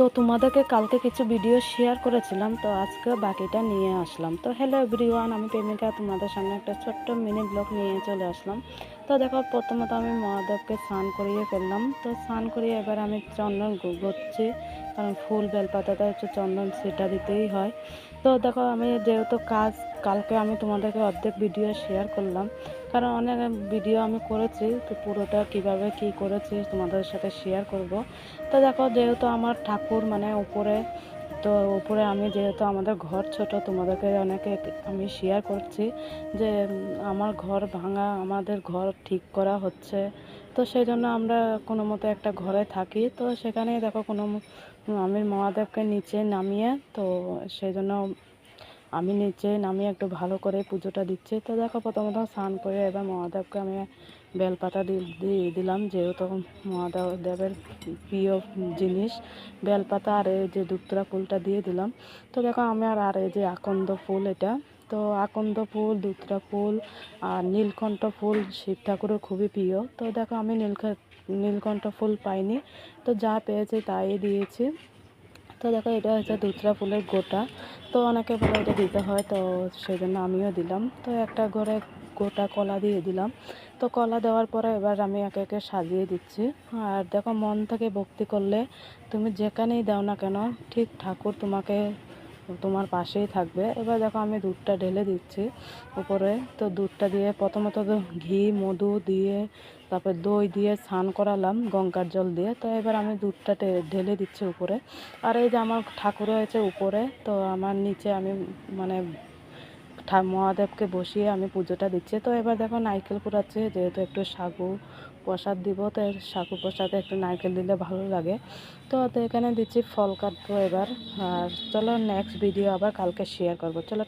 তো তোমাদেরকে কালকে কিছু ভিডিও শেয়ার করেছিলাম, তো আজকে বাকিটা নিয়ে আসলাম। তো হ্যালো এভরিওয়ান, আমি প্রেমিকা তোমাদের সামনে একটা ছোট্ট মিনি ব্লগ নিয়ে চলে আসলাম। তো দেখো, প্রথমত আমি মহাদেবকে স্নান করিয়ে ফেললাম। তো স্নান করিয়ে এবার আমি চন্দন গচ্ছি, কারণ ফুল বেলপাতাতে হচ্ছে চন্দন, সেটা দিতেই হয়। তো দেখো, আমি যেহেতু কালকে আমি তোমাদেরকে অর্ধেক ভিডিও শেয়ার করলাম, কারণ অনেক ভিডিও আমি করেছি, তো পুরোটা কিভাবে কি করেছি তোমাদের সাথে শেয়ার করব। তো দেখো, যেহেতু আমার ঠাকুর মানে উপরে, তো উপরে আমি যেহেতু আমাদের ঘর ছোট, তোমাদেরকে অনেকে আমি শেয়ার করছি যে আমার ঘর ভাঙা, আমাদের ঘর ঠিক করা হচ্ছে। তো সেই জন্য আমরা কোনো মতো একটা ঘরে থাকি। তো সেখানে দেখো আমি মহাদেবকে নিচে নামিয়ে, তো সেই জন্য আমি নিচে নামিয়ে একটু ভালো করে পুজোটা দিচ্ছি। তো দেখো, প্রথমত স্নান করে এবার মহাদেবকে আমি বেলপাতা দিয়ে দিলাম, যেহেতু মহাদেবের প্রিয় জিনিস বেলপাতা, আর এই যে দুত্রা ফুলটা দিয়ে দিলাম। তো দেখো, আমি আর এই যে আকন্দ ফুল, এটা তো আকন্দ ফুল, দুত্রা ফুল আর নীলকণ্ঠ ফুল শিব ঠাকুরের খুবই প্রিয়। তো দেখো, আমি নীলকণ্ঠ ফুল পাইনি, তো যা পেয়েছি তাই দিয়েছি। তো দেখো, এটা হচ্ছে দুত্রা ফুলের গোটা। তো অনেকে বলে এটা দিতে হয়, তো সেই জন্য আমিও দিলাম। তো একটা ঘরে গোটা কলা দিয়ে দিলাম। তো কলা দেওয়ার পরে এবার আমি একে একে সাজিয়ে দিচ্ছি। আর দেখো, মন থেকে ভক্তি করলে তুমি যেখানেই দাও না কেন, ঠিক ঠাকুর তোমার পাশেই থাকবে। এবার দেখো, আমি দুধটা ঢেলে দিচ্ছি উপরে। তো দুধটা দিয়ে প্রথমত তো ঘি মধু দিয়ে, তারপর দই দিয়ে স্নান করালাম গঙ্গার জল দিয়ে। তো এবার আমি দুধটা ঢেলে দিচ্ছি উপরে। আর এই যে আমার ঠাকুর হয়েছে উপরে, তো আমার নিচে আমি মানে মহাদেবকে বসিয়ে আমি পুজোটা দিচ্ছি। তো এবার দেখো, নারকেল কুড়াচ্ছে, যেহেতু একটু সাগু প্রসাদ দিব, তো সাগু প্রসাদে একটু নারকেল দিলে ভালো লাগে। তো এখানে দিচ্ছি ফল কাটবো এবার। আর চলো, নেক্সট ভিডিও আবার কালকে শেয়ার করবো। চলো।